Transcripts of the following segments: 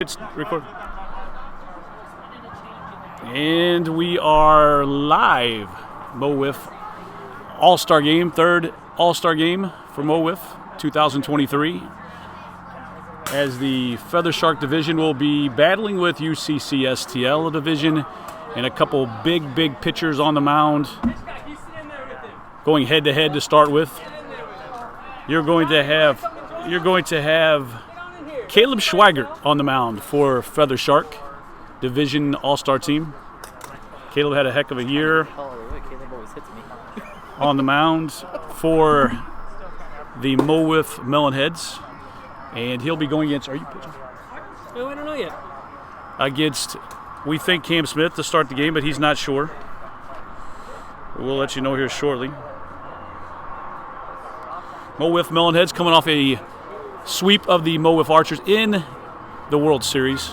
It's record. And we are live. Mo WIFF All-Star Game, third All-Star Game for Mo WIFF 2023. As the Feather Shark division will be battling with UCC STL division, and a couple big pitchers on the mound. Going head-to-head to start with. You're going to have Caleb Schweigert on the mound for Feather Shark Division All-Star Team. Caleb had a heck of a year on the mound for the Mo WIFF Melonheads, and he'll be going against. Are you pitching? No, I don't know yet. Against, we think, Cam Smith to start the game, but he's not sure. We'll let you know here shortly. Mo WIFF Melonheads coming off a sweep of the Mo WIFF Archers in the World Series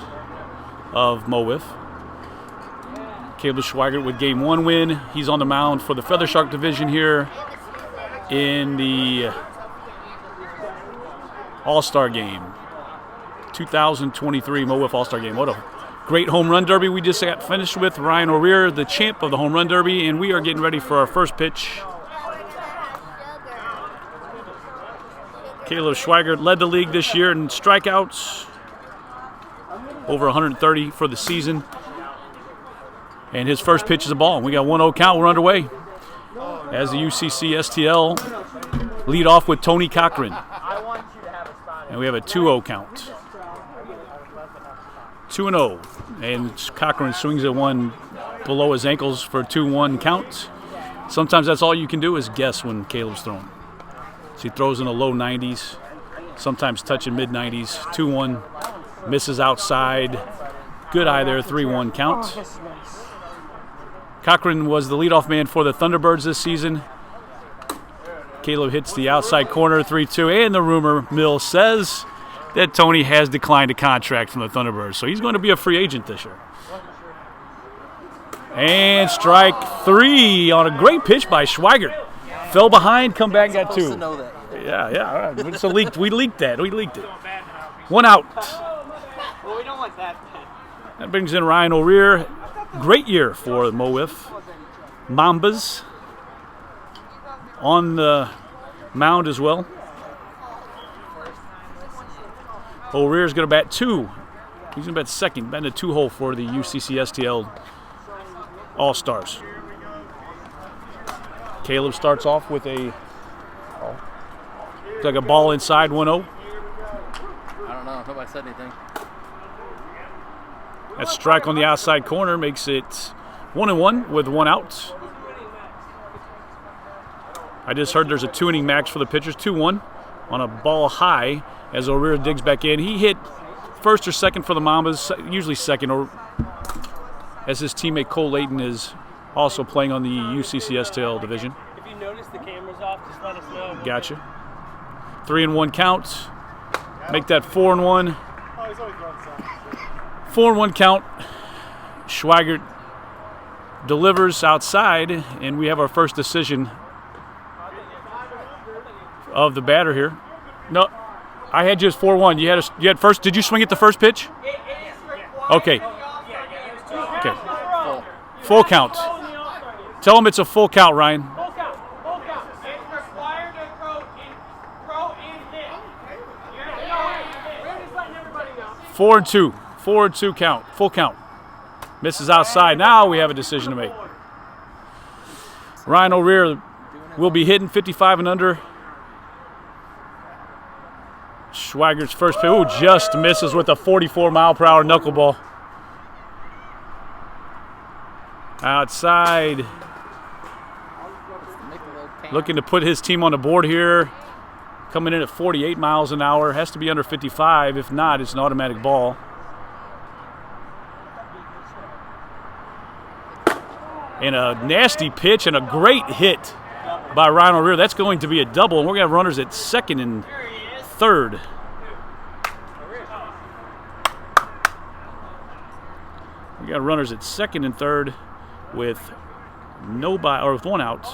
of Mo WIFF. Caleb Schweigert with Game 1 win. He's on the mound for the Feather Shark division here in the All-Star Game. 2023 Mo WIFF All-Star Game. What a great home run derby we just got finished with. Ryan O'Rear, the champ of the home run derby, and we are getting ready for our first pitch. Caleb Schweigert led the league this year in strikeouts, over 130 for the season. And his first pitch is a ball. We got 1-0 count. We're underway. As the UCC STL lead off with Tony Cochran. And we have a 2-0 count. 2-0. And Cochran swings at one below his ankles for a 2-1 count. Sometimes that's all you can do is guess when Caleb's throwing. So he throws in the low 90s, sometimes touching mid-90s. 2-1, misses outside. Good eye there, 3-1 count. Cochran was the leadoff man for the Thunderbirds this season. Caleb hits the outside corner, 3-2, and the rumor mill says that Tony has declined a contract from the Thunderbirds, so he's going to be a free agent this year. And strike 3 on a great pitch by Schweigert. Fell behind, come back, got 2. Yeah, all right. So we leaked it. 1 out. Well, we don't want that. That brings in Ryan O'Rear. Great year for Mo WIFF Mambas on the mound as well. O'Rear's going to bat 2. He's going to bat second, batting a 2-hole for the UCC STL All-Stars. Caleb starts off with like a ball inside 1-0. I don't know. Nobody said anything. That strike on the outside corner makes it 1-1 with 1 out. I just heard there's a 2-inning max for the pitchers. 2-1 on a ball high as O'Rear digs back in. He hit first or second for the Mambas, usually second, or as his teammate Cole Layton is also playing on the UCC STL division. If you notice the camera's off, just let us know. Gotcha. 3-1 count. Make that 4-1. 4-1 count. Schweigert delivers outside, and we have our first decision of the batter here. No, I had just 4-1. You had first. Did you swing at the first pitch? Okay. Full count. Tell him it's a full count, Ryan. Full count. It's required to throw in hit. We're just letting everybody know. 4-2 count. Full count. Misses outside. Now we have a decision to make. Ryan O'Rear will be hitting 55 and under. Schweigert's first pitch. Ooh, just misses with a 44-mile-per-hour knuckleball. Outside. Looking to put his team on the board here. Coming in at 48 miles an hour. Has to be under 55. If not, it's an automatic ball. And a nasty pitch and a great hit by Ryan O'Rear. That's going to be a double, and we're going to have runners at second and third. We got runners at second and third with nobody, or with 1 out.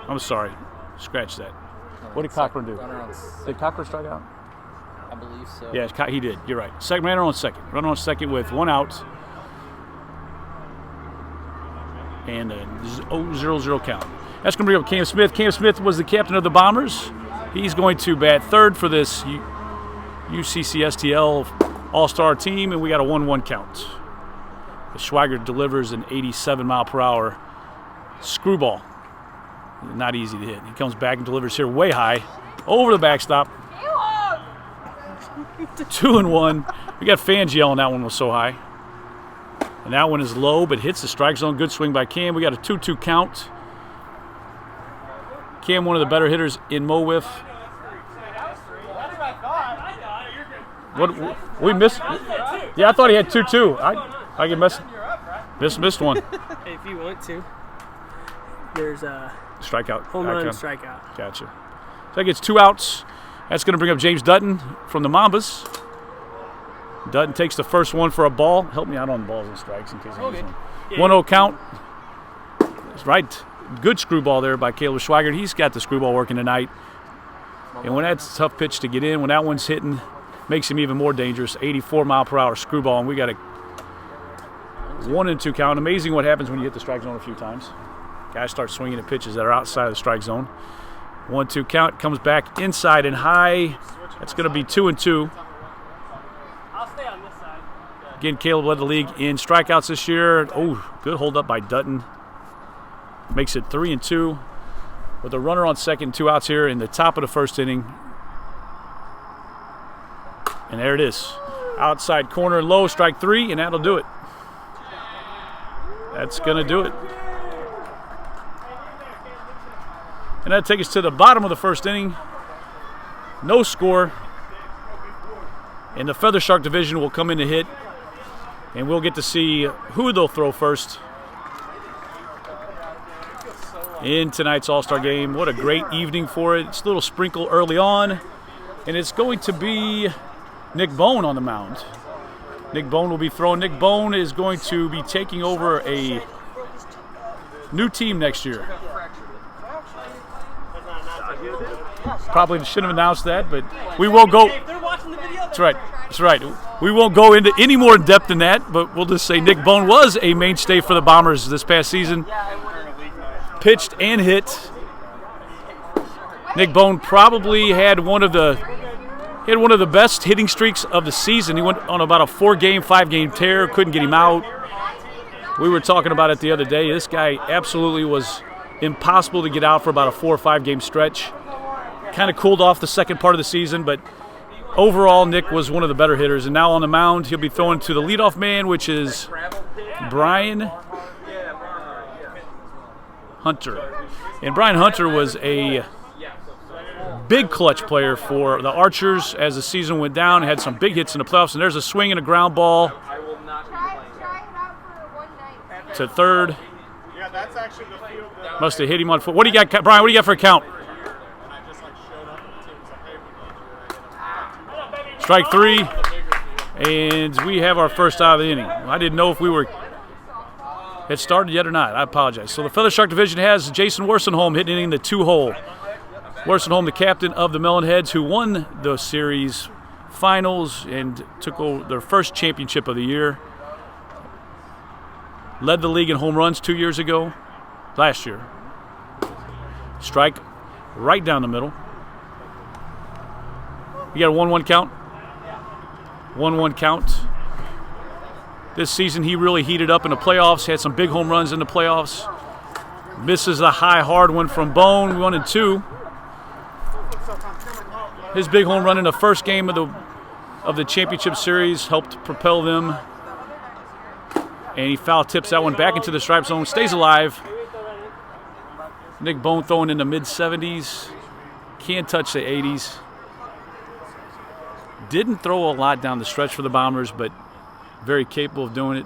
I'm sorry, scratch that. What did Cochran do? Did Cochran strike out? I believe so. Yeah, he did. You're right. Second runner on second. Runner on second with 1 out. And a 0-0 count. That's going to bring up Cam Smith. Cam Smith was the captain of the Bombers. He's going to bat third for this UCCSTL All-Star team, and we got a 1-1 count. The Schweiger delivers an 87-mile-per-hour screwball. Not easy to hit. He comes back and delivers here way high, over the backstop. 2-1. We got fans yelling that one was so high. And that one is low, but hits the strike zone. Good swing by Cam. We got a 2-2 count. Cam, one of the better hitters in Mo WIFF. What we missed? Yeah, I thought he had 2-2. I can missed one. If you want to, there's a strikeout. home run strikeout. Gotcha. So that gets 2 outs. That's going to bring up James Dutton from the Mambas. Dutton takes the first one for a ball. Help me out on balls and strikes in case I miss one. 1-0 count. That's right. Good screwball there by Caleb Schweigert. He's got the screwball working tonight. And when that's a tough pitch to get in, when that one's hitting, makes him even more dangerous. 84-mile-per-hour screwball, and we got a 1-2 count. Amazing what happens when you hit the strike zone a few times. Guys start swinging at pitches that are outside of the strike zone. 1-2 count, comes back inside and high. That's going to be 2-2. I'll stay on this side. Again, Caleb led the league in strikeouts this year. Oh, good hold up by Dutton. Makes it 3-2 with a runner on second, 2 outs here in the top of the first inning. And there it is. Outside corner, low, strike 3, and that'll do it. That's going to do it. And that'll take us to the bottom of the first inning. No score. And the Feather Shark division will come in to hit. And we'll get to see who they'll throw first in tonight's All-Star game. What a great evening for it. It's a little sprinkle early on. And it's going to be Nick Bone on the mound. Nick Bone will be throwing. Nick Bone is going to be taking over a new team next year. Probably shouldn't have announced that, but we will go. That's right. That's right. We won't go into any more in depth than that, but we'll just say Nick Bone was a mainstay for the Bombers this past season. Pitched and hit. Nick Bone probably had one of the best hitting streaks of the season. He went on about a 4-game, 5-game tear. Couldn't get him out. We were talking about it the other day. This guy absolutely was impossible to get out for about a 4 or 5-game stretch. Kind of cooled off the second part of the season, but overall Nick was one of the better hitters. And now on the mound, he'll be throwing to the leadoff man, which is Brian Hunter. And Brian Hunter was a big clutch player for the Archers as the season went down. Had some big hits in the playoffs. And there's a swing and a ground ball to third. Must have hit him on foot. What do you got, Brian? What do you got for a count? Strike 3. And we have our first out of the inning. I didn't know if we had started yet or not. I apologize. So the Feather Shark division has Jason Worsenholm hitting in the 2-hole. Worsenholm, the captain of the Melonheads, who won the series finals and took over their first championship of the year. Led the league in home runs 2 years ago, last year. Strike right down the middle. You got a 1-1 count? 1-1 count. This season he really heated up in the playoffs, had some big home runs in the playoffs. Misses a high, hard one from Bone, 1-2. His big home run in the first game of the championship series helped propel them. And he foul tips that one back into the strike zone, stays alive. Nick Bone throwing in the mid-70s. Can't touch the 80s. Didn't throw a lot down the stretch for the Bombers, but very capable of doing it.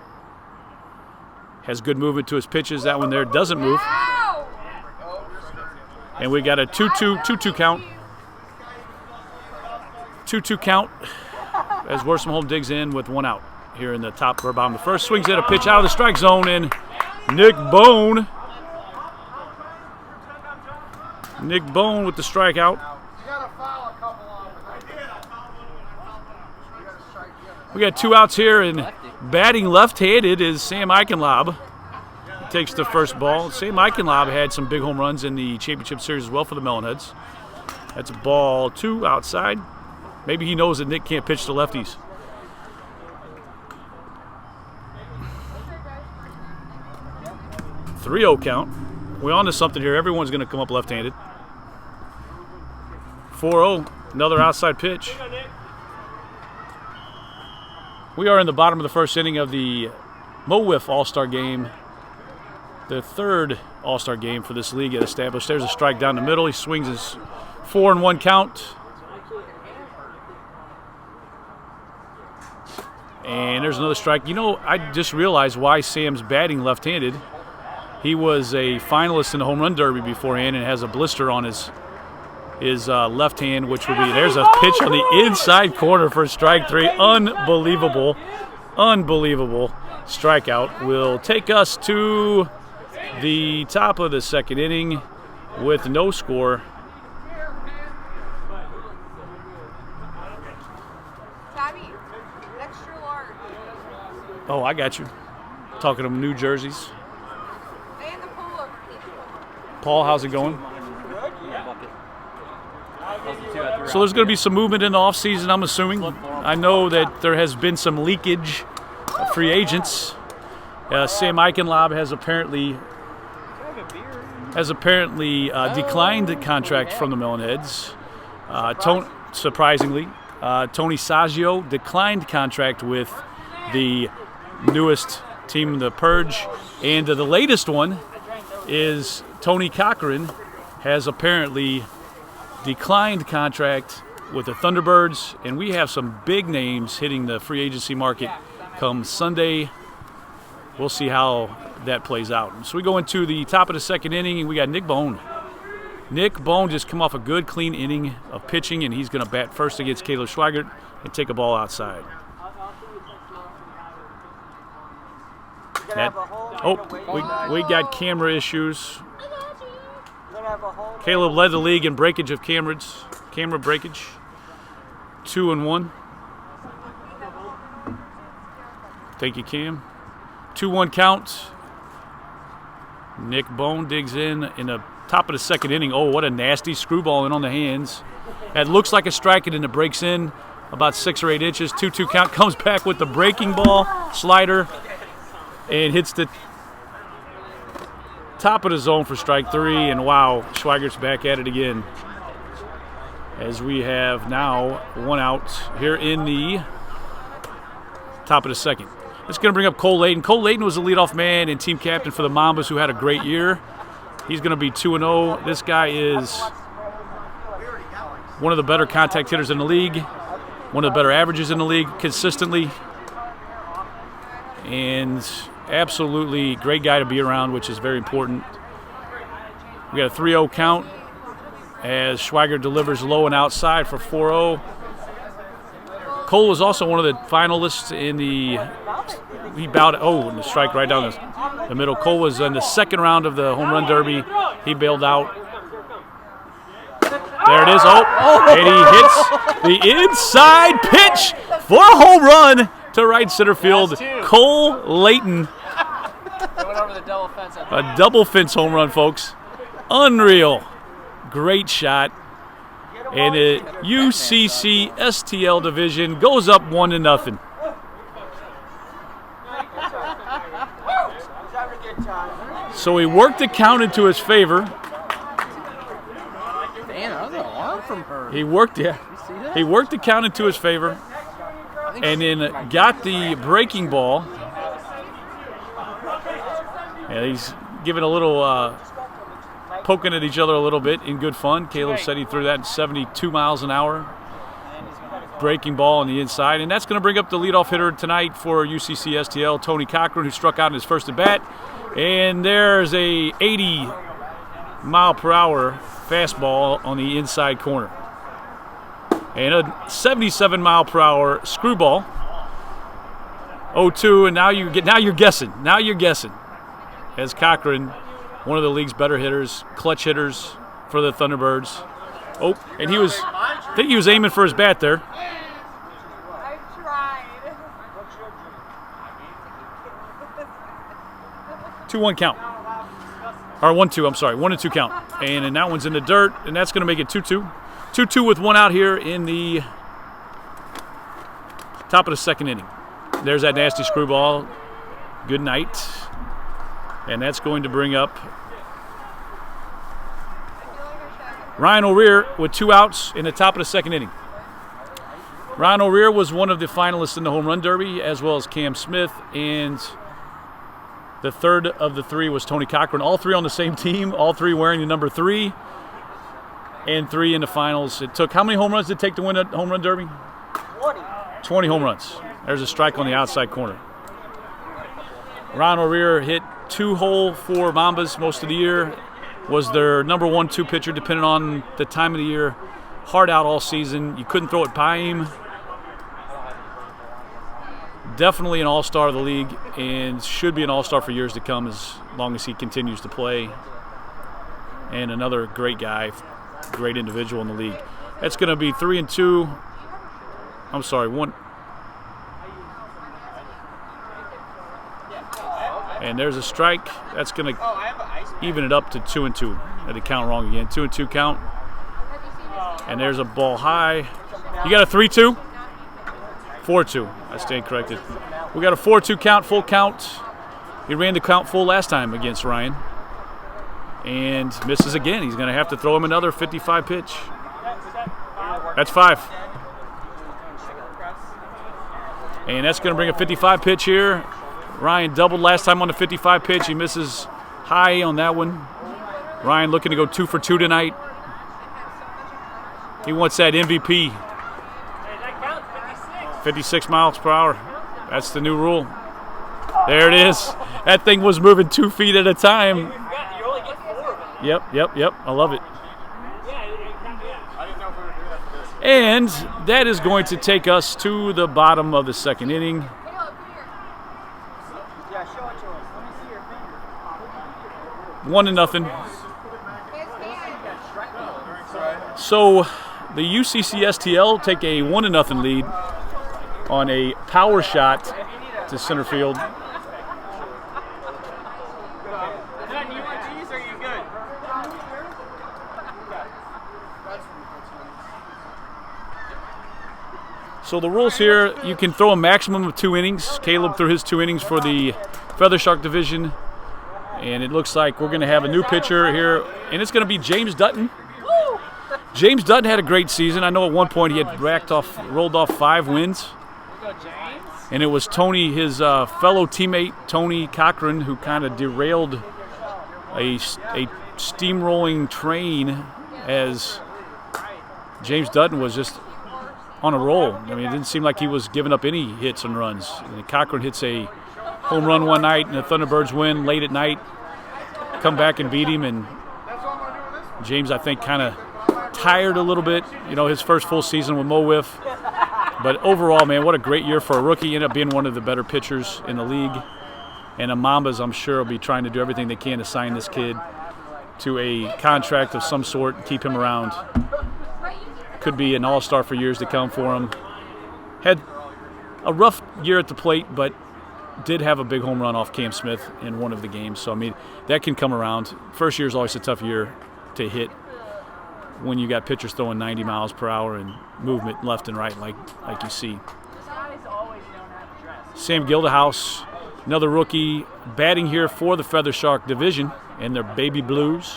Has good movement to his pitches. That one there doesn't move. And we got a 2-2 count. 2-2 count as Worsenholm digs in with 1 out here in the top or bottom of the first. Swings at a pitch out of the strike zone, and Nick Bone with the strikeout. We got 2 outs here, and batting left-handed is Sam Eichenlob. He takes the first ball. Sam Eichenlob had some big home runs in the championship series as well for the Melonheads. That's ball 2 outside. Maybe he knows that Nick can't pitch to lefties. .3-0 count. We're on to something here. Everyone's going to come up left-handed. 4-0, another outside pitch. We are in the bottom of the first inning of the MO WIFF All-Star Game, the 3rd All-Star Game for this league established. There's a strike down the middle. He swings his 4-1 count. And there's another strike. You know, I just realized why Sam's batting left-handed. He was a finalist in the home run derby beforehand and has a blister on his left hand, which would be, there's a pitch on the inside corner for strike 3. Unbelievable, unbelievable strikeout. Will take us to the top of the 2nd inning with no score. Oh, I got you. Talking to New Jerseys. Paul, how's it going? So there's going to be some movement in the offseason, I'm assuming. I know that there has been some leakage of free agents. Sam Eichenlob has apparently declined the contract from the Melonheads. Surprisingly, Tony Saggio declined contract with the newest team, the Purge. And the latest one is Tony Cochran has apparently declined contract with the Thunderbirds, and we have some big names hitting the free agency market come Sunday. We'll see how that plays out. So we go into the top of the 2nd inning, and we got Nick Bone. Nick Bone just come off a good, clean inning of pitching, and he's going to bat first against Caleb Schweigert and take a ball outside. We got camera issues. Caleb led the league in breakage of camera breakage. 2-1. Thank you, Cam. 2-1 count. Nick Bone digs in the top of the 2nd inning. Oh, what a nasty screwball in on the hands. That looks like a strike, and then it breaks in about 6 or 8 inches. 2-2 count. Comes back with the breaking ball, slider, and hits the top of the zone for strike 3. And wow, Schweigert's back at it again. As we have now 1 out here in the top of the 2nd. It's going to bring up Cole Layton. Cole Layton was the leadoff man and team captain for the Mambas, who had a great year. He's going to be 2-0. This guy is one of the better contact hitters in the league, one of the better averages in the league consistently, and absolutely great guy to be around, which is very important. We got a 3-0 count as Schweiger delivers low and outside for 4-0. Cole was also one of the finalists in the – he bowed – and the strike right down the middle. Cole was in the 2nd round of the home run derby. He bailed out. There it is. And he hits the inside pitch for a home run to right center field. Cole Layton. It went over the double fence. A double fence home run, folks. Unreal. Great shot. And the UCC STL division goes up 1-0. So he worked the count into his favor. Damn, that was an arm from her. He worked the count into his favor, and then got the breaking ball. And he's giving a little poking at each other a little bit in good fun. Caleb said he threw that at 72 miles an hour. Breaking ball on the inside. And that's going to bring up the leadoff hitter tonight for UCC STL, Tony Cochran, who struck out in his first at bat. And there's a 80-mile-per-hour fastball on the inside corner. And a 77-mile-per-hour screwball. 0-2, and now you're guessing. Now you're guessing. As Cochran, one of the league's better hitters, clutch hitters for the Thunderbirds. And I think he was aiming for his bat there. I tried. 2-1 count. Or 1-2, I'm sorry. 1-2 count. And then that one's in the dirt, and that's going to make it 2-2. 2-2 with one out here in the top of the second inning. There's that nasty screwball. Good night. And that's going to bring up Ryan O'Rear with 2 outs in the top of the second inning. Ryan O'Rear was one of the finalists in the home run derby, as well as Cam Smith, and the third of the 3 was Tony Cochran. All 3 on the same team, all 3 wearing the number 3, and 3 in the finals. It took, how many home runs did it take to win a home run derby? 20 home runs. There's a strike on the outside corner. Ryan O'Rear hit 2 hole for Mambas most of the year. Was their number 1-2 pitcher, depending on the time of the year. Hard out all season. You couldn't throw it by him. Definitely an all-star of the league, and should be an all-star for years to come as long as he continues to play. And another great guy, great individual in the league. That's going to be 3-2. I'm sorry, 1. And there's a strike. That's going to even it up to 2-2. I had to count wrong again. 2-2 count. And there's a ball high. You got a 3-2? 4-2. I stand corrected. We got a 4-2 count, full count. He ran the count full last time against Ryan. And misses again. He's going to have to throw him another 55 pitch. That's 5. And that's going to bring a 55 pitch here. Ryan doubled last time on the 55 pitch. He misses high on that one. Ryan looking to go 2 for 2 tonight. He wants that MVP. 56 miles per hour. That's the new rule. There it is. That thing was moving 2 feet at a time. Yep. I love it. And that is going to take us to the bottom of the second inning. One to nothing. So the UCCSTL take a 1-0 lead on a power shot to center field. So the rules here, you can throw a maximum of 2 innings. Caleb threw his 2 innings for the Feather Shark division. And it looks like we're going to have a new pitcher here, and it's going to be James Dutton. James Dutton had a great season. I know at one point he had rolled off 5 wins. And it was Tony, his fellow teammate, Tony Cochran, who kind of derailed a steamrolling train as James Dutton was just on a roll. I mean, it didn't seem like he was giving up any hits and runs. And Cochran hits a home run one night, and the Thunderbirds win late at night, come back and beat him, and James, I think, kind of tired a little bit, his first full season with Mo WIFF. But overall, man, what a great year for a rookie. Ended up being one of the better pitchers in the league. And the Mambas, I'm sure, will be trying to do everything they can to sign this kid to a contract of some sort and keep him around. Could be an all-star for years to come for him. Had a rough year at the plate, but did have a big home run off Cam Smith in one of the games. So, I mean, that can come around. First year is always a tough year to hit when you got pitchers throwing 90 miles per hour and movement left and right like you see. Sam Gildehouse, another rookie, batting here for the Feather Shark division and their Baby Blues.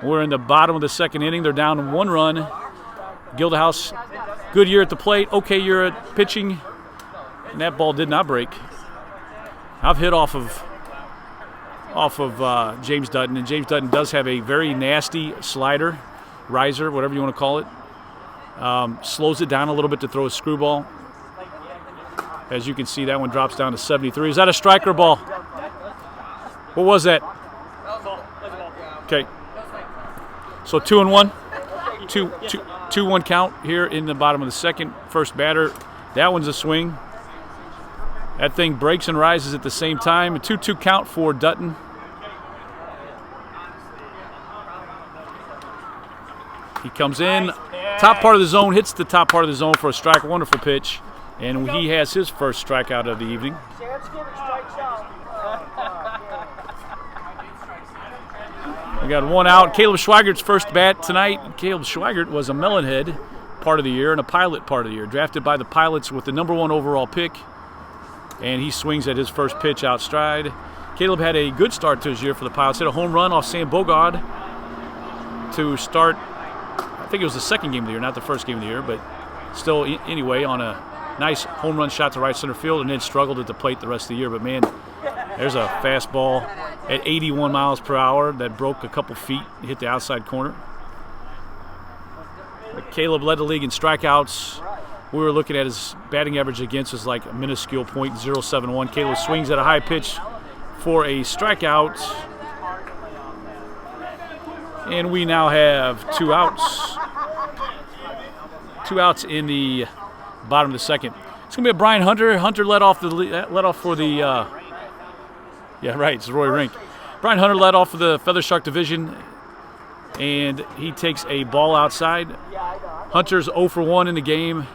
We're in the bottom of the second inning. They're down 1 run. Gildehouse, good year at the plate, okay year at pitching. And that ball did not break. I've hit off of James Dutton, and James Dutton does have a very nasty slider, riser, whatever you want to call it. Slows it down a little bit to throw a screwball. As you can see, that one drops down to 73. Is that a striker ball? What was that? Okay. So 2-1. 2-1 count here in the bottom of the second. First batter. That one's a swing. That thing breaks and rises at the same time. A 2-2 count for Dutton. He comes in, top part of the zone, hits the top part of the zone for a strike. Wonderful pitch. And he has his first strikeout of the evening. We got one out. Caleb Schweigert's first bat tonight. Caleb Schweigert was a Melonhead part of the year and a Pilot part of the year. Drafted by the Pilots with the #1 overall pick. And he swings at his first pitch out stride. Caleb had a good start to his year for the Pilots. Hit a home run off Sam Bogard to start, I think it was the second game of the year, not the first game of the year, but still, anyway, on a nice home run shot to right center field, and then struggled at the plate the rest of the year. But, man, there's a fastball at 81 miles per hour that broke a couple feet, hit the outside corner. But Caleb led the league in strikeouts. We were looking at his batting average against is like a minuscule .071. Caleb swings at a high pitch for a strikeout. And we now have 2 outs. 2 outs in the bottom of the second. It's going to be a Brian Hunter. Hunter led off for the yeah, right, it's Roy Rink. Brian Hunter led off for the Feather Shark division, and he takes a ball outside. Hunter's 0 for 1 in the game.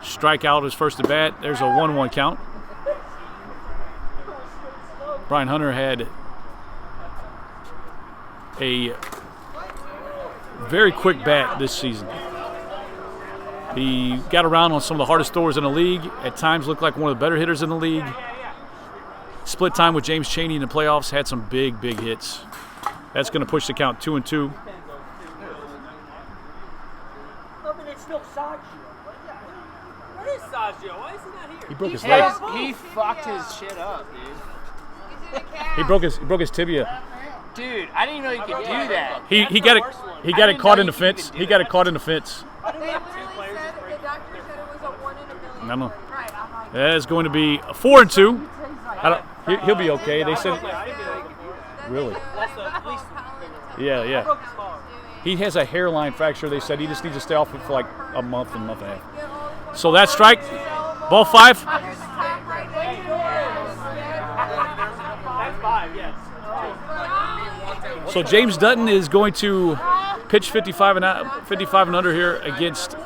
Strikeout his first at bat. There's a 1-1 count. Brian Hunter had a very quick bat this season. He got around on some of the hardest throwers in the league. At times looked like one of the better hitters in the league. Split time with James Chaney in the playoffs. Had some big hits. That's going to push the count 2-2. Where is Saggio? Why is he not here? He broke his leg. He fucked his shit up, dude. He broke his tibia. Dude, I didn't even know you could do that. He got it caught in the fence. He got it caught in the fence. They literally said, the doctor said it was a 1 in a million. I don't know. Right, I'm like, That is going to be a 4-2. He'll be okay. They said. Really? Yeah. He has a hairline fracture. They said he just needs to stay off it for like a month and a half. So that's strike. Ball 5. That's 5, yes. So James Dutton is going to pitch 55 and under here against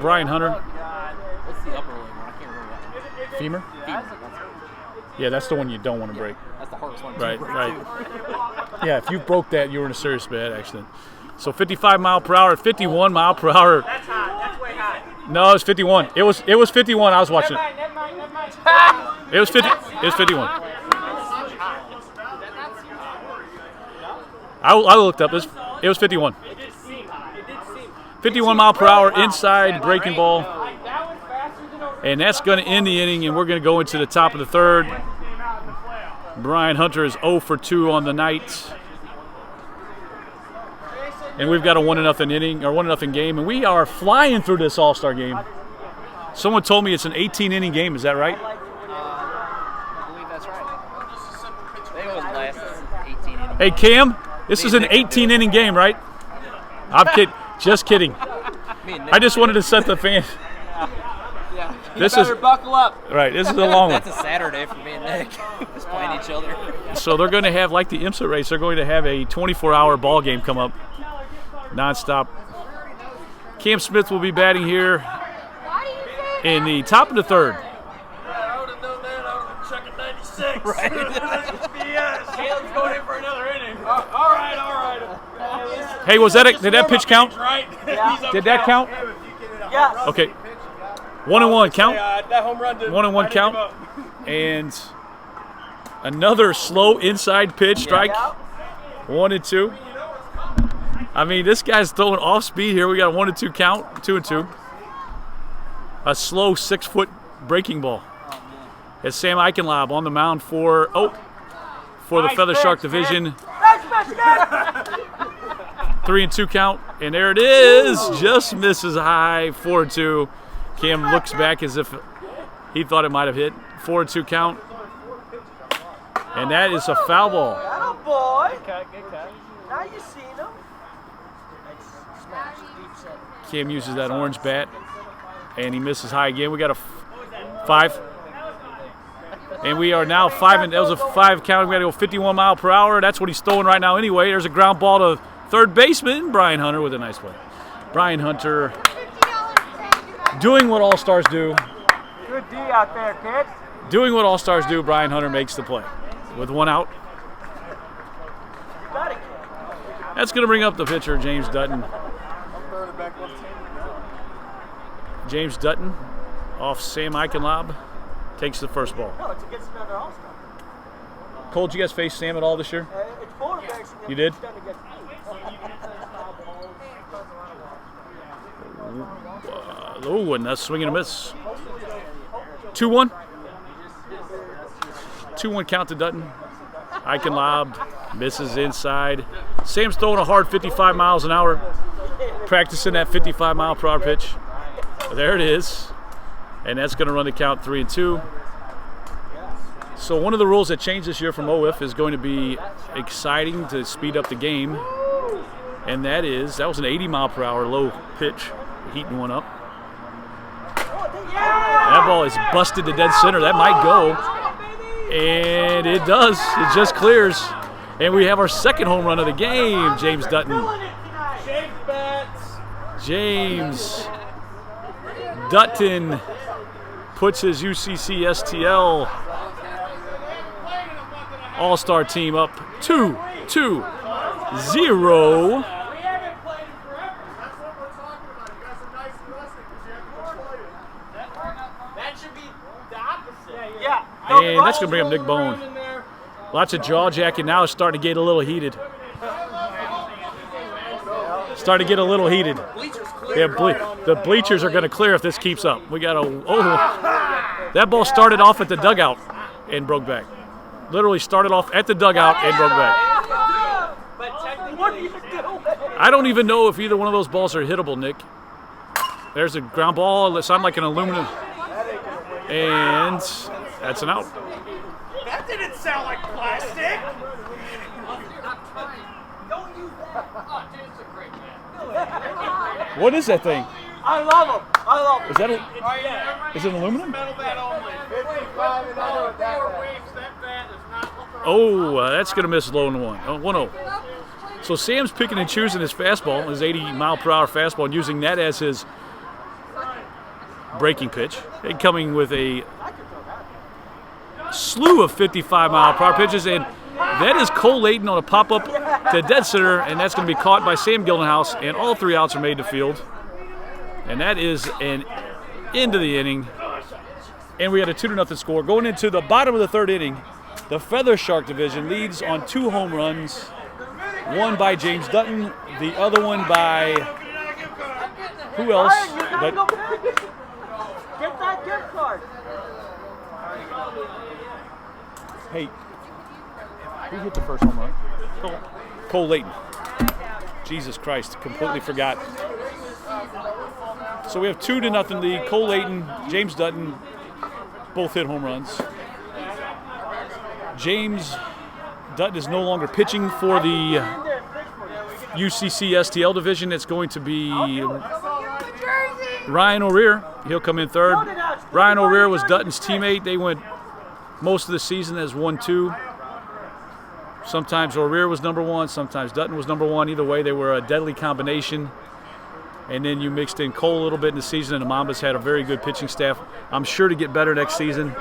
Brian Hunter. What's the upper leg? I can't remember that. Femur? Yeah, that's the one you don't want to break. That's the hardest one. Right. Yeah, if you broke that, you were in a serious bad accident. So 55 mile per hour, 51 mile per hour. That's hot. That's way hot. No, it's 51. It was 51. I was watching it. Never mind. It was 50. It was 51. I looked up. It was 51. It did seem hot. 51 mile per hour inside breaking ball. And that's going to end the inning, and we're going to go into the top of the third. Brian Hunter is 0 for 2 on the night. And we've got a 1-0 inning, or 1-0 game, and we are flying through this All-Star game. Someone told me it's an 18-inning game. Is that right? I believe that's right. They always last 18 innings. Hey, Cam, this is an 18-inning game, right? I'm kidding. Just kidding. I just wanted to set the fan. Yeah. This better is buckle up. right. This is a long one. That's a Saturday for me and Nick. Just playing each other. So they're going to have, like the IMSA race, they're going to have a 24-hour ball game come up, nonstop. Cam Smith will be batting here in the top of the third. I would have known that. I would have been checking 96. Right. BS. Caleb's going in for another inning. All right. Hey, did that pitch count? Right. Did that count? Yes. Okay. 1-1 count. That home run did. 1-1 count. And another slow inside pitch strike. 1-2. I mean, this guy's throwing off speed here. We got a 1-2 count. 2-2. A slow 6-foot breaking ball. It's Sam Eichenlaub on the mound for the Feather Shark division. 3-2 count, and there it is. Just misses high. 4-2. Cam looks back as if he thought it might have hit. 4-2 count, and that is a foul ball. Atta boy. Good cut. Now you seen him. Cam uses that orange bat, and he misses high again. We got a 5. And we are now 5, and that was a 5 count. We got to go 51 mile per hour. That's what he's throwing right now anyway. There's a ground ball to third baseman, Brian Hunter, with a nice play. Brian Hunter doing what All-Stars do. Good D out there, kids. Doing what All-Stars do, Brian Hunter makes the play with 1 out. That's going to bring up the pitcher, James Dutton. James Dutton off Sam Eichenlob takes the first ball. Cole, did you guys face Sam at all this year? You did? Oh, and that's swing and a miss. 2-1. 2-1 count to Dutton. Eichenlob misses inside. Sam's throwing a hard 55 miles an hour, practicing that 55 mile per hour pitch. There it is. And that's going to run the count 3-2. So one of the rules that changed this year from MO WIFF is going to be exciting to speed up the game. And that was an 80 mile per hour low pitch, heating one up. That ball is busted to dead center. That might go. And it does. It just clears. And we have our second home run of the game, James Dutton. James Dutton puts his UCC STL All-Star team up 2-0. And that's going to bring up Nick Bone. Lots of jaw jacking now. It's starting to get a little heated. Starting to get a little heated. Yeah, the bleachers are going to clear if this keeps up. We got that ball started off at the dugout and broke back. Literally started off at the dugout and broke back. I don't even know if either one of those balls are hittable, Nick. There's a ground ball that sounded like an aluminum. And that's an out. That didn't sound like plastic. What is that thing? I love them. I love them. Is it aluminum? Metal bat only. Oh, that's going to miss low and 1-0. So Sam's picking and choosing his fastball, his 80 mile per hour fastball, and using that as his breaking pitch. And coming with a slew of 55 mile per hour pitches, and that is Cole Layton on a pop-up to dead center, and that's going to be caught by Sam Gildenhouse, and all 3 outs are made to field. And that is an end of the inning. And we had a 2-0 score. Going into the bottom of the 3rd inning, the Feather Shark division leads on 2 home runs, one by James Dutton, the other one by who else? But Get that gift card. hey, who hit the first home run? Cole Layton. Jesus Christ, completely forgot. So we have 2-0 lead. Cole Layton, James Dutton, both hit home runs. James Dutton is no longer pitching for the UCC STL division. It's going to be Ryan O'Rear. He'll come in 3rd. Ryan O'Rear was Dutton's teammate. They went most of the season as 1-2. Sometimes O'Rear was number 1, sometimes Dutton was number 1. Either way, they were a deadly combination. And then you mixed in Cole a little bit in the season, and the Mambas had a very good pitching staff. I'm sure to get better next season.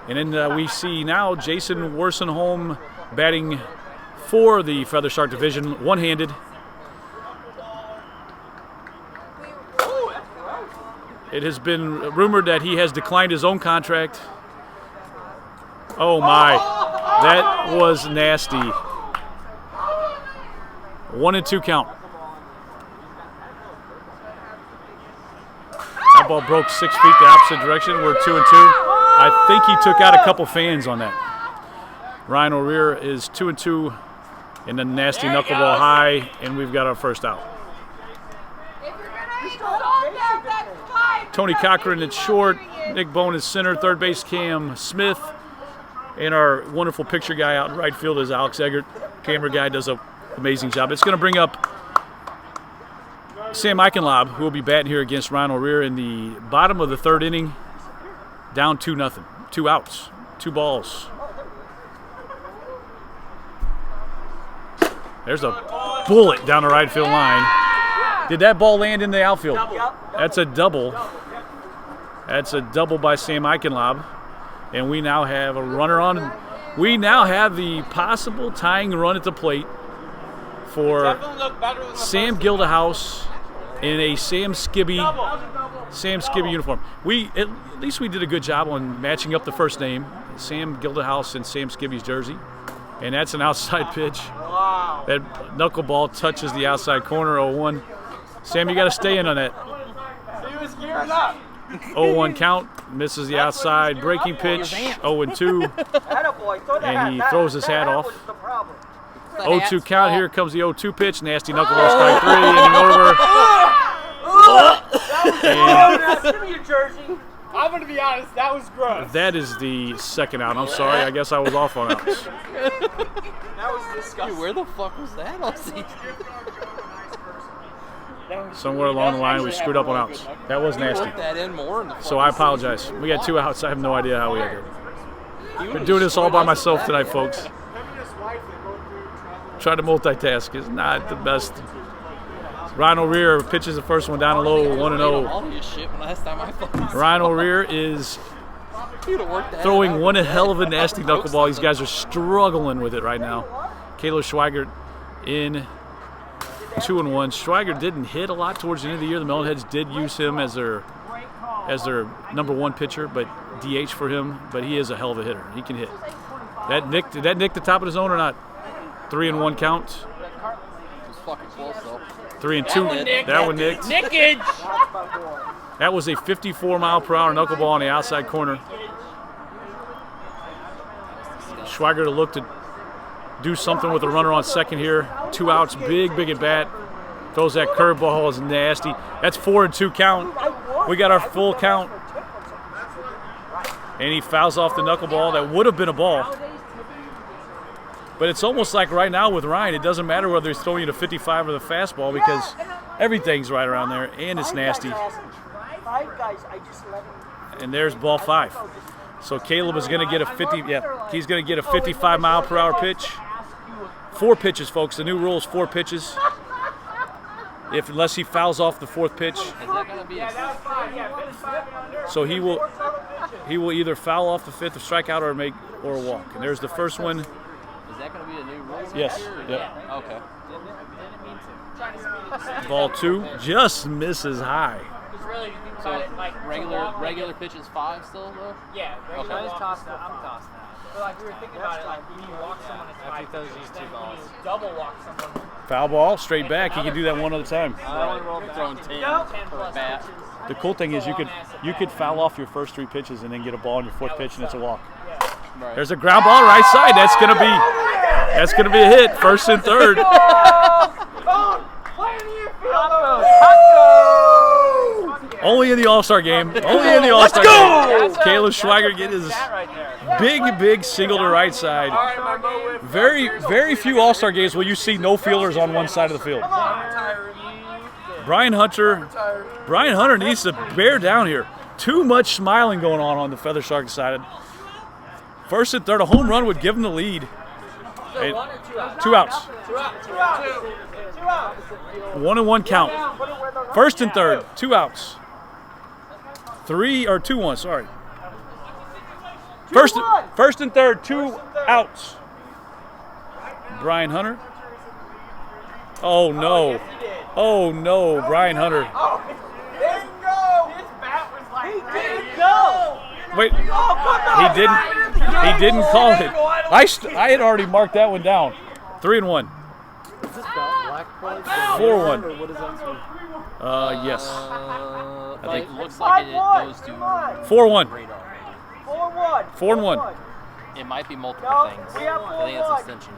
And then we see now Jason Worsenholm batting for the Feather Shark division, one-handed. It has been rumored that he has declined his own contract. Oh my, that was nasty. 1-2 count. That ball broke 6 feet the opposite direction. We're 2-2. I think he took out a couple fans on that. Ryan O'Rear is 2-2 in the nasty knuckleball high, and we've got our first out. Tony Cochran at short, Nick Bone is center, third base Cam Smith, and our wonderful picture guy out in right field is Alex Eggert. Camera guy does an amazing job. It's going to bring up Sam Eichenlob, who will be batting here against Ryan O'Rear in the bottom of the 3rd inning, down 2-0. 2 outs, 2 balls. There's a bullet down the right field line. Did that ball land in the outfield? That's a double. That's a double by Sam Eichenlob. And we now have a runner on We now have the possible tying run at the plate for Sam Gildahouse in a Sam Skibby uniform. At least we did a good job on matching up the first name, Sam Gildahouse and Sam Skibby's jersey. And that's an outside pitch. Wow. That knuckleball touches the outside corner, 0-1. Sam, you got to stay in on that. He was gearing up. 0-1 count, misses the outside breaking pitch, 0-2, Attaboy, throw that and hat he back. those his That hat off. was the problem. 0-2 count, here comes the 0-2 pitch, nasty knuckleball, strike 3, inning over. Now give me your jersey. I'm going to be honest, that was gross. That is the second out. I'm sorry, I guess I was off on outs. That was disgusting. Dude, where the fuck was that all season? Somewhere along the line, we screwed up on outs. That was nasty. Put that in more in the So I apologize. We got 2 outs. I have no idea how we had it. Been doing this all by myself tonight, folks. Try to multitask is not the best. Ryan O'Rear pitches the first one down low, 1-0. All this shit when last time I fucking Ryan O'Rear is You'd have worked that throwing out. one hell of a nasty knuckleball. These guys are struggling with it right now. Caleb Schweigert in 2-1. Schweigert didn't hit a lot towards the end of the year. The Melonheads did use him as their number 1 pitcher, but DH for him. But he is a hell of a hitter. He can hit. Did that nick the top of the zone or not? 3-1 count. It was fucking close though. 3-2. That one nicked. Nickage. That was a 54-mile-per-hour knuckleball on the outside corner. Schweigert to look to do something with the runner on second here. 2 outs, big at bat. Throws that curveball, is nasty. That's 4-2 count. We got our full count. And he fouls off the knuckleball. That would have been a ball. But it's almost like right now with Ryan, it doesn't matter whether he's throwing you to 55 or the fastball because everything's right around there, and it's nasty. And there's ball 5. So Caleb is going to get a 50. Yeah, he's going to get a 55-mile-per-hour pitch. 4 pitches, folks. The new rule is 4 pitches. Unless he fouls off the 4th pitch. Is that gonna be So he will either foul off the 5th, or strike out, or a walk. And there's the first one. Is that gonna be a new rule? Yes. Yep. Okay. Ball 2 just misses high. So regular pitch is 5 still though? Yeah, Okay. I'm tossing out. But like we were thinking about it, like when you walk someone, it's 5. Those these 2 balls. Double walk someone. Foul ball, straight back. He can do that one at a time. You're throwing 10 per bat. The cool thing is you could foul off your first 3 pitches and then get a ball on your 4th pitch and it's a walk. Right. There's a ground ball right side. That's gonna be a hit. 1st and 3rd. Only in the All-Star game. Only in the All-Star game. Caleb Schweigert get his big single to right side. Very few All-Star games will you see no fielders on one side of the field. Brian Hunter needs to bear down here. Too much smiling going on the Feather Shark side. 1st and 3rd, a home run would give him the lead. And 2 outs. 1-1 count. 1st and 3rd, 2 outs. 2-1, sorry. First and 3rd, 2 outs. Brian Hunter. Oh no. Oh no, Brian Hunter. Wait, he didn't call it. I had already marked that one down. 3-1. 4-1. Yes. I think it looks like it goes to 4-1. 4-1. It might be multiple things. we have I think it's extension.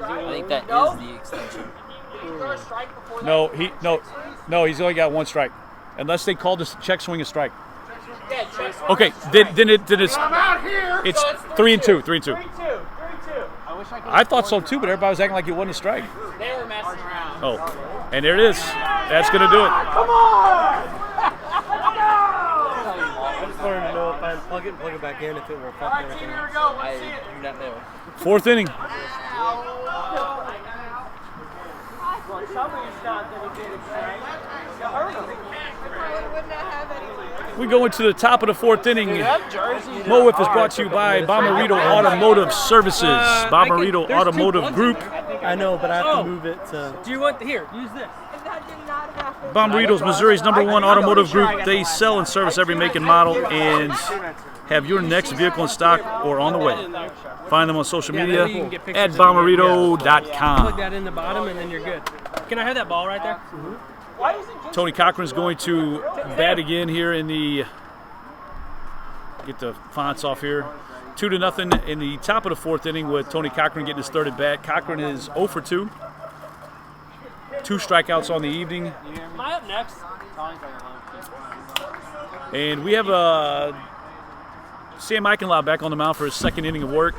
I think that is the extension. No, he's only got 1 strike. Unless they called this check swing a strike. Okay, then it's 3-2. 3-2. I thought so too, but everybody was acting like it wasn't a strike. They were messing around. Oh, and there it is. That's gonna do it. Come on! I just wanted to know if I plug it back in, if it will affect everything. Here we go. I do not know. 4th inning. Somebody's not going to get it right. You hurt him. Probably would not have anything. We go into the top of the 4th inning. Mo Wiff is brought to you by Bommarito Automotive Services, Bommarito Automotive Group. I know, but I have to move it to. Do you want here? Use this. And that did not happen. Bommarito's Missouri's #1 automotive group. They sell and service every make and model and have your next vehicle in stock or on the way. Find them on social media at bommarito.com. Plug that in the bottom and then you're good. Can I have that ball right there? Tony Cochran's going to bat again here in the, get the fonts off here, 2-0 in the top of the 4th inning with Tony Cochran getting his 3rd at bat. Cochran is 0 for 2. 2 strikeouts on the evening. Am I up next? And we have Sam Eichenlaub back on the mound for his 2nd inning of work.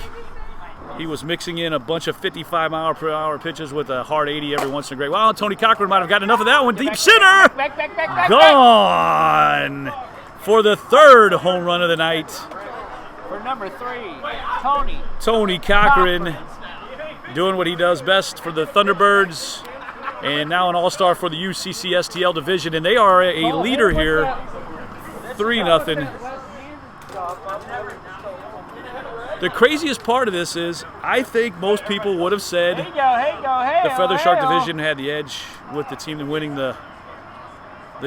He was mixing in a bunch of 55-mile-per-hour pitches with a hard 80 every once in a great while. Tony Cochran might have gotten enough of that one. Deep center! Gone! For the 3rd home run of the night. For number 3, Tony. Tony Cochran doing what he does best for the Thunderbirds. And now an all-star for the UCCSTL division. And they are a leader here, 3-0. The craziest part of this is I think most people would have said the Feather Shark division had the edge with the team winning the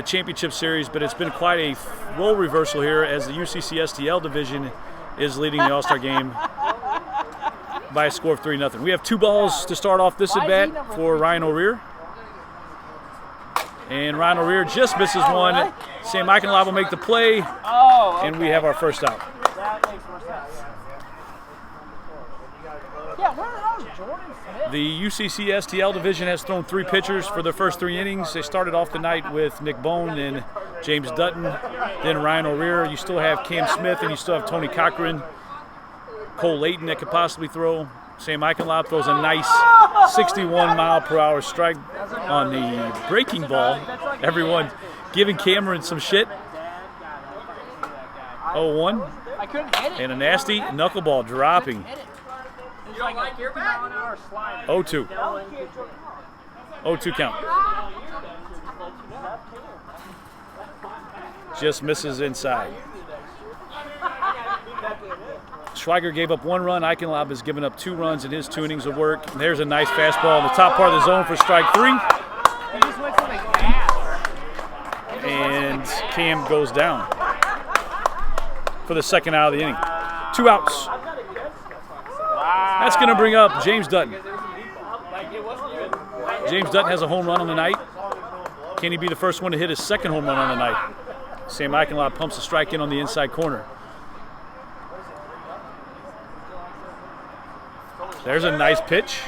championship series, but it's been quite a role reversal here as the UCCSTL division is leading the All-Star game by a score of 3-0. We have 2 balls to start off this at-bat for Ryan O'Rear. And Ryan O'Rear just misses one. Sam Eichenlaub will make the play, and we have our first out. That makes more sense. Yeah, where the hell is Jordan Smith? The UCCSTL division has thrown 3 pitchers for their first 3 innings. They started off the night with Nick Bone and James Dutton, then Ryan O'Rear. You still have Cam Smith, and you still have Tony Cochran, Cole Layton that could possibly throw. Sam Eichenlaub throws a nice 61-mile-per-hour strike on the breaking ball. Everyone giving Cameron some shit. 0-1. I couldn't hit it. And a nasty knuckleball dropping. It's like a 50-mile-an-hour slide. 0-2. 0-2 count. Just misses inside. Schweiger gave up 1 run. Eichenlaub has given up 2 runs in his 2 innings of work. And there's a nice fastball in the top part of the zone for strike 3. He just went to the gas. And Cam goes down for the 2nd out of the inning. 2 outs. That's going to bring up James Dutton. James Dutton has a home run on the night. Can he be the first one to hit his 2nd home run on the night? Sam Eichenlaub pumps a strike in on the inside corner. There's a nice pitch.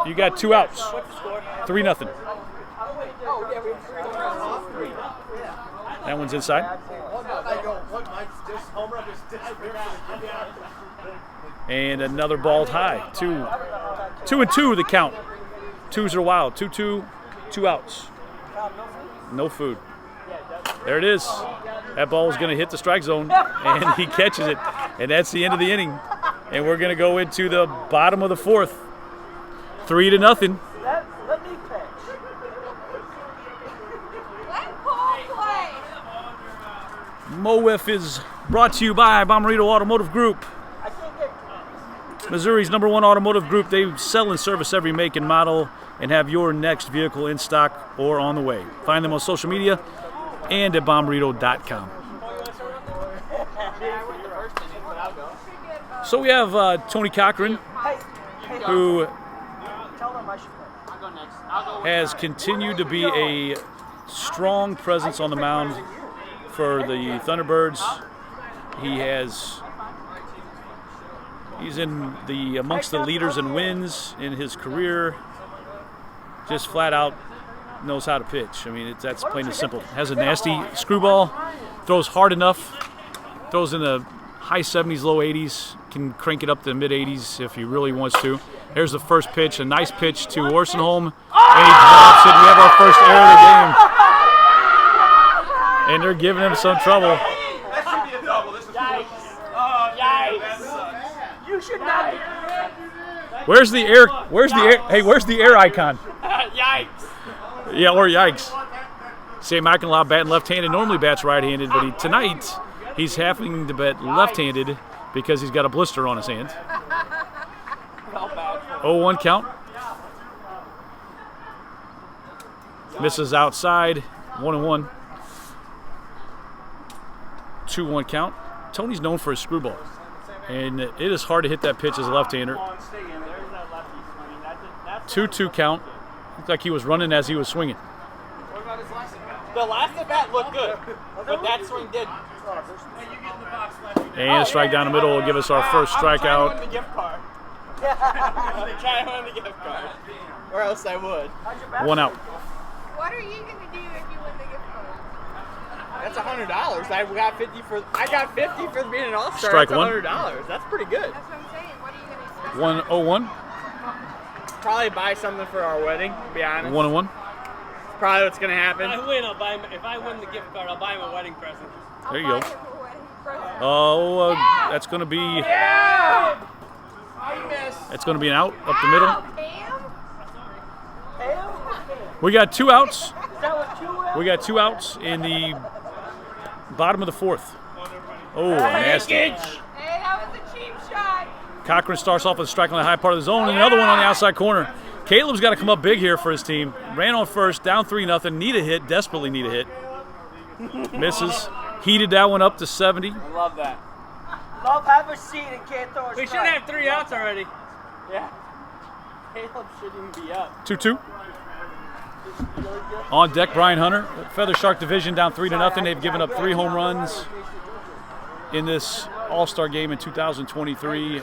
You got 2 outs. 3-0. That one's inside. And another balled high. 2-2 the count. 2s are wild. 2-2, 2 outs. No food. There it is. That ball is going to hit the strike zone, and he catches it. And that's the end of the inning. And we're going to go into the bottom of the 4th. 3-0. Let Paul play. Mo Wiff is brought to you by Bommarito Automotive Group. Missouri's #1 automotive group. They sell and service every make and model and have your next vehicle in stock or on the way. Find them on social media and at bommarito.com. So we have Tony Cochran, who has continued to be a strong presence on the mound for the Thunderbirds. He's in the amongst the leaders in wins in his career. Just flat out knows how to pitch. I mean, that's plain and simple. Has a nasty screwball, throws hard enough, throws in the high 70s, low 80s, can crank it up to the mid 80s if he really wants to. There's the first pitch, a nice pitch to Orsenholm, and he drops it. We have our first error of the game. And they're giving him some trouble. You should not be. Where's the air? Where's the air? Hey, where's the air icon? Yikes. Yeah, or yikes. Sam Eichenlaub batting left-handed, normally bats right-handed, but tonight he's having to bat left-handed because he's got a blister on his hand. 0-1 count. Misses outside, 1-1. 2-1 count. Tony's known for his screwball, and it is hard to hit that pitch as a left-hander. 2-2 count. Looked like he was running as he was swinging. The last at bat looked good, but that swing did. And a strike down the middle will give us our first strikeout. I'm trying to win the gift card. I'm trying to win the gift card, or else I would. 1 out. What are you gonna do if you win the gift card? That's $100. I got 50 for being an all-star. Strike That's one. $100. That's pretty good. That's what I'm saying. What are you gonna expect? 1-0-1. Probably buy something for our wedding. To be honest. 1-1. Probably what's gonna happen. If I win the gift card, I'll buy him a wedding present. There you go. I'll buy him a wedding present. Oh, that's going to be that's going to be an out up the middle. Pam? We got 2 outs. We got 2 outs in the bottom of the 4th. Oh, nasty. Hey, that was a cheap shot. Cochran starts off with a strike on the high part of the zone, and another one on the outside corner. Caleb's got to come up big here for his team. Ran on first, down 3-0. Need a hit, desperately need a hit. Misses. Heated that one up to 70. I love that. Love, have a seat and can't throw a We should strike. have 3 outs already. Yeah. Caleb shouldn't be up. 2-2. On deck, Brian Hunter. Feather Shark Division down 3-0. They've given up 3 home runs in this All-Star game in 2023.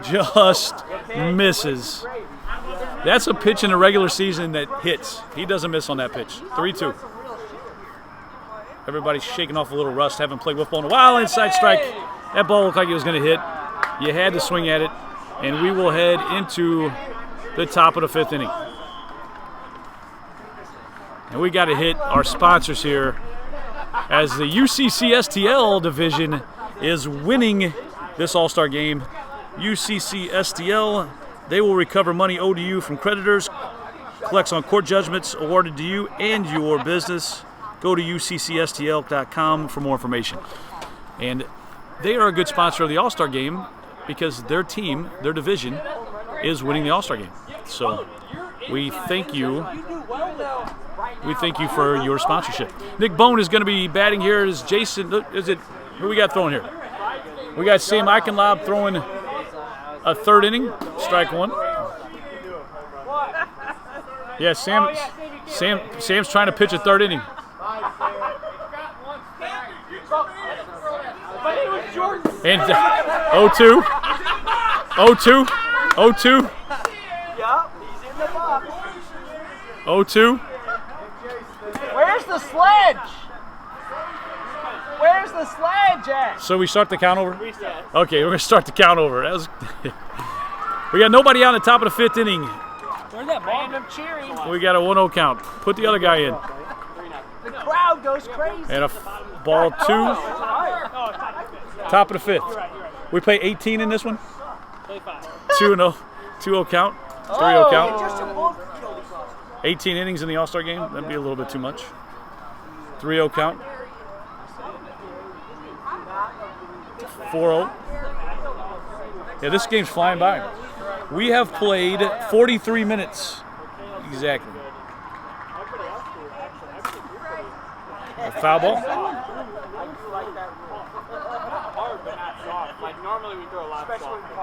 Just misses. That's a pitch in the regular season that hits. He doesn't miss on that pitch. 3-2. Everybody's shaking off a little rust. Haven't played wiffle ball in a while. Inside strike. That ball looked like it was going to hit. You had to swing at it. And we will head into the top of the 5th inning. And we got to hit our sponsors here as the UCC-STL division is winning this All-Star game. UCC-STL, they will recover money owed to you from creditors, collects on court judgments awarded to you and your business. Go to uccstl.com for more information. And they are a good sponsor of the All-Star game because their team, their division, is winning the All-Star game. So we thank you. We thank you for your sponsorship. Nick Bone is going to be batting here. Is Jason? Who we got throwing here? We got Sam Eichenlaub throwing a 3rd inning, strike 1. Yeah, Sam's trying to pitch a 3rd inning. And 0-2. 0-2. 0-2. Yup, he's in the box. 0-2. Where's the sledge? Where's the sledge at? So we start the count over? Okay, we're going to start the count over. That was we got nobody out on the top of the 5th inning. Where's that random cheering? We got a 1-0 count. Put the other guy in. The crowd goes crazy. And a ball 2. Top of the 5th. We play 18 in this one? 2-0. 2-0 count. 3-0 count. 18 innings in the All-Star game. That'd be a little bit too much. 3-0 count. 4-0. Yeah, this game's flying by. We have played 43 minutes. Exactly. A foul ball. Hard, but not soft. Like normally we throw a lot of soft.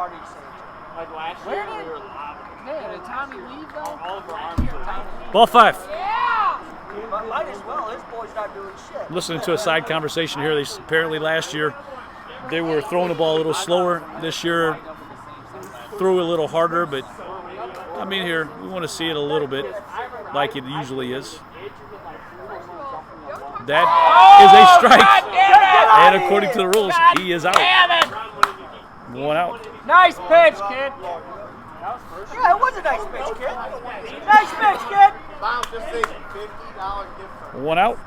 Like last year we were loud. Did Tommy leave though? All of our arms were. Ball 5. Might as well. This boy's not doing shit. Listening to a side conversation here. They apparently last year they were throwing the ball a little slower. This year threw a little harder, but I mean here we want to see it a little bit like it usually is. That is a strike. And according to the rules, he is out. 1 out. Nice pitch, kid. Yeah, it was a nice pitch, kid. Nice pitch, kid. 1 out.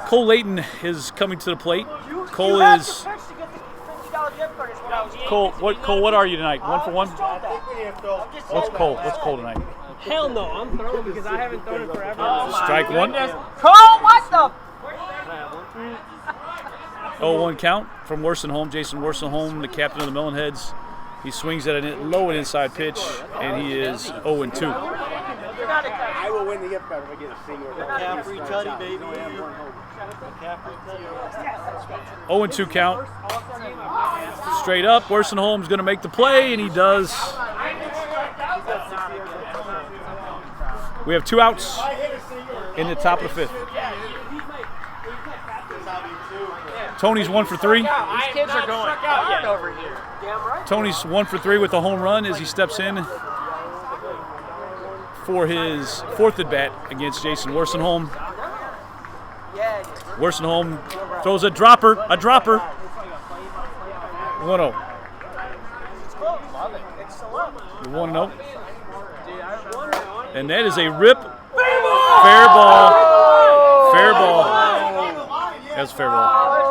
Cole Layton is coming to the plate. Cole you have is to pitch to get the $50 gift card is what I was Cole. What are you tonight? 1 for 1. told that. What's Cole tonight? Hell no, I'm throwing because I haven't thrown it forever. Strike one. Cole, what the? 0-1 count from Worsenholm. Jason Worsenholm, the captain of the Melonheads. He swings at a low and inside pitch, and he is 0-2. I will win the gift card if I get a single. McCaffrey tutty, baby. 0-2 count. Straight up, Worsenholm's going to make the play, and he does. We have 2 outs in the top of the 5th. Tony's 1 for 3. These kids are going hard over here. Tony's 1 for 3 with a home run as he steps in for his 4th at bat against Jason Worsenholm. Worsenholm throws a dropper. 1-0. The 1-0. And that is a rip. Fair ball. Fair ball. That's fair ball.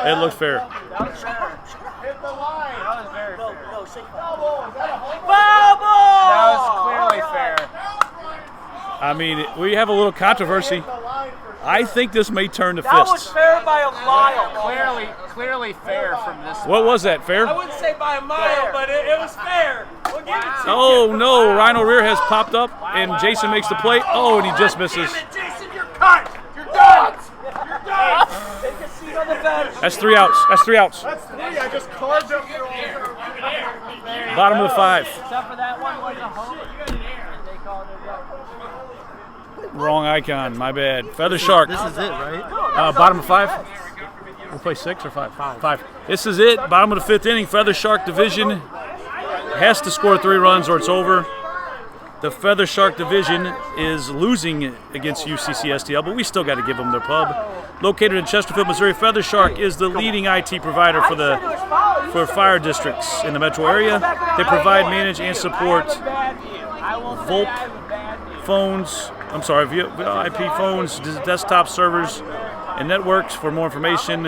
It looks fair. Hit the line. That was very fair. No, say foul ball. That was clearly fair. I mean, we have a little controversy. I think this may turn to That was fists. fair by a mile. Clearly fair from this. What was that? Fair? I wouldn't say by a mile, but it was fair. We'll give it to you. Oh no! Rhino Rear has popped up, and Jason makes the play. Oh, and he just misses. Damn it, Jason, you're cut. You're done. You're done. Take a seat on the bench. That's 3 outs. That's 3 outs. That's 3. I just carved up your Bottom of the 5. Except for that one was a homer. They called it up. Wrong icon. My bad. Feather Shark. This is it, right? Bottom of 5. We'll play 6 or 5? 5. This is it. Bottom of the 5th inning. Feather Shark division has to score 3 runs or it's over. The Feather Shark division is losing against UCCSTL, but we still got to give them their pub. Located in Chesterfield, Missouri, Feather Shark is the leading IT provider for fire districts in the metro area. They provide, manage, and support VoIP phones. I'm sorry, IP phones, desktop servers, and networks. For more information,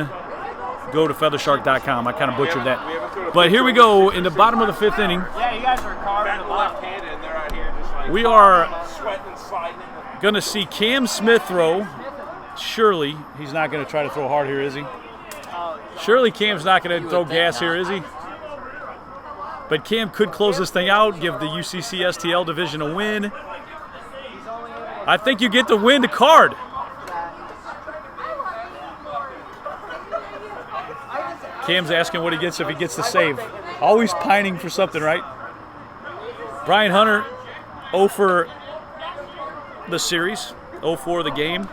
go to feathershark.com. I kind of butchered that. But here we go in the bottom of the 5th inning. Yeah, you guys are carving the left-handed, and they're out here just like We are sweating and sliding. going to see Cam Smith throw. Surely he's not going to try to throw hard here, is he? Surely Cam's not going to throw gas here, is he? But Cam could close this thing out, give the UCCSTL division a win. I think you get to win the card. Cam's asking what he gets if he gets the save. Always pining for something, right? Brian Hunter, 0 for the series, 0 for the game.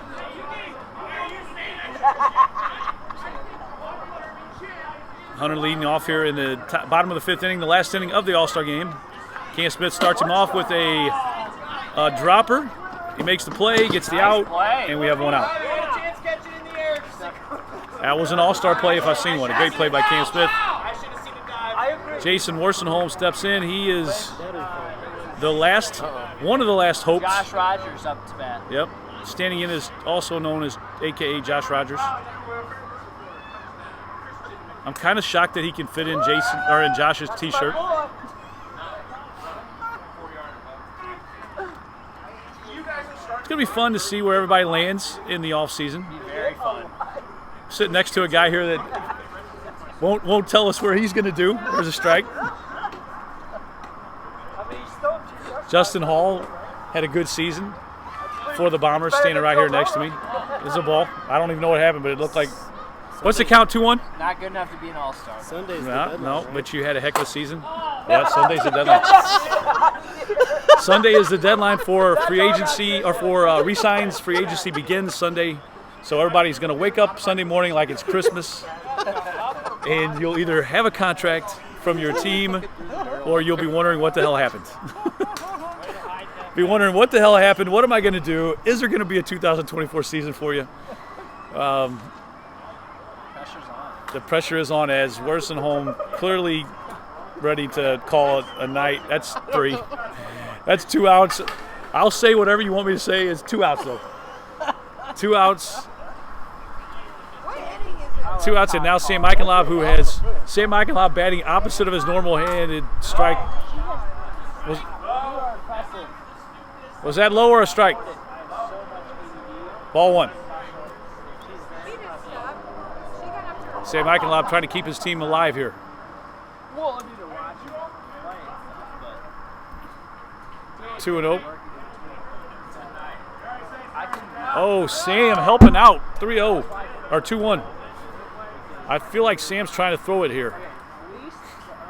Hunter leading off here in the bottom of the 5th inning, the last inning of the All-Star game. Cam Smith starts him off with a dropper. He makes the play, gets the out, and we have 1 out. That was an all-star play if I've seen one. A great play by Cam Smith. Jason Worsenholm steps in. He is the last, one of the last hopes. Josh Rogers up to bat. Yep. Standing in is also known as AKA Josh Rogers. I'm kind of shocked that he can fit in Jason or in Josh's t-shirt. It's going to be fun to see where everybody lands in the offseason. Very fun. Sitting next to a guy here that won't tell us where he's going to do. There's a strike. Justin Hall had a good season for the Bombers, standing right here next to me. There's a ball. I don't even know what happened, but it looked like. What's the count? 2-1? Not good enough to be an all-star. Sunday's the No, deadline, no, right? but you had a heck of a season. Yeah, Sunday's the deadline. Sunday is the deadline for free agency, or for re-signs. Free agency begins Sunday. So everybody's going to wake up Sunday morning like it's Christmas, and you'll either have a contract from your team, or you'll be wondering what the hell happened. Be wondering what the hell happened. What am I going to do? Is there going to be a 2024 season for you? The pressure is on as Worsenholm clearly ready to call it a night. That's 3. That's 2 outs. I'll say whatever you want me to say. It's 2 outs, though. 2 outs. What inning is it? 2 outs, and now Sam Eichenlaub, who has Sam Eichenlaub batting opposite of his normal handed strike. Was that low or a strike? Ball 1. He didn't stop. She got after her. Sam Eichenlaub trying to keep his team alive here. Well, I mean, to watch him play, 2-0. Oh, Sam helping out. 3-0 or 2-1. I feel like Sam's trying to throw it here.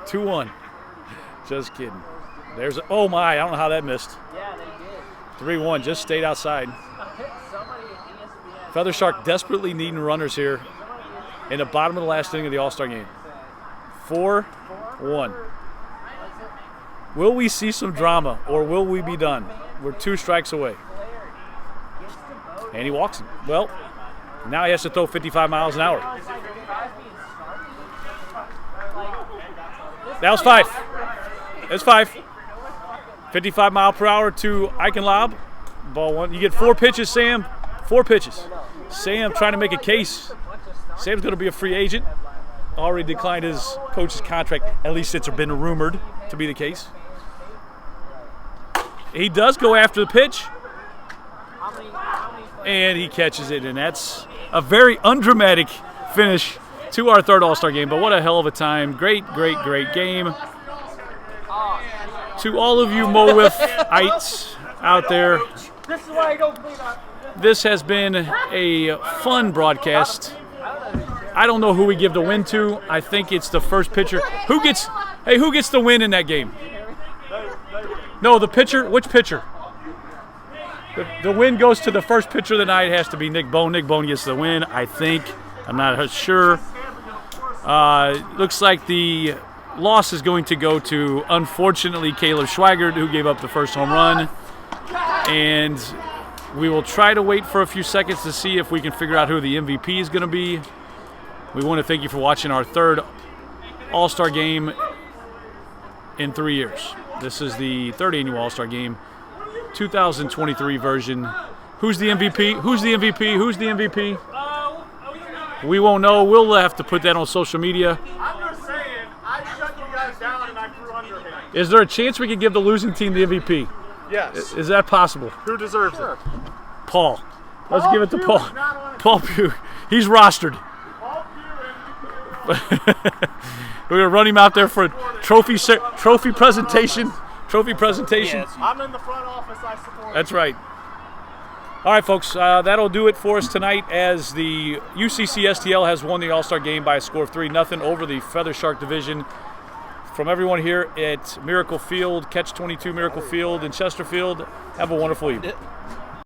2-1. Just kidding. There's oh my, I don't know how that missed. Yeah, they did. 3-1, just stayed outside. Somebody at ESPN. Feather Shark desperately needing runners here in the bottom of the last inning of the All-Star game. 4-1. Will we see some drama or will we be done? We're 2 strikes away. And he walks him. Well, now he has to throw 55 miles an hour. That was 5. That's 5. 55 mile per hour to Eichenlaub. Ball 1. You get 4 pitches, Sam. 4 pitches. Sam trying to make a case. Sam's going to be a free agent. Already declined his coach's contract. At least it's been rumored to be the case. He does go after the pitch. And he catches it, and that's a very undramatic finish to our 3rd All-Star game. But what a hell of a time. Great, great, great game. To all of you Mo Wiff-ites out there, This is why I don't clean up. this has been a fun broadcast. I don't know who we give the win to. I think it's the first pitcher. Who gets the win in that game? No, the pitcher. Which pitcher? The win goes to the first pitcher of the night. It has to be Nick Bone. Nick Bone gets the win, I think. I'm not sure. Looks like the loss is going to go to, unfortunately, Caleb Schweigert, who gave up the first home run. And we will try to wait for a few seconds to see if we can figure out who the MVP is going to be. We want to thank you for watching our 3rd All-Star game in 3 years. This is the 3rd annual All-Star game. 2023 version. Who's the MVP? Who's the MVP? Who's the MVP? We won't know. We'll have to put that on social media. I'm just saying, I shut you guys down and I threw under him. Is there a chance we could give the losing team the MVP? Yes. Is that possible? Who deserves it? Paul. Let's give it to Pugh Paul. is not on it. Paul Pugh. He's rostered. Paul Pugh We're gonna run him out there for a trophy presentation. Trophy presentation. Yes. I'm in the front office, I support. That's right. All right, folks, that'll do it for us tonight as the UCC STL has won the All-Star game by a score of 3-0 over the Feather Shark division. From everyone here at Miracle Field, Catch 22 Miracle Field in Chesterfield, have a wonderful evening.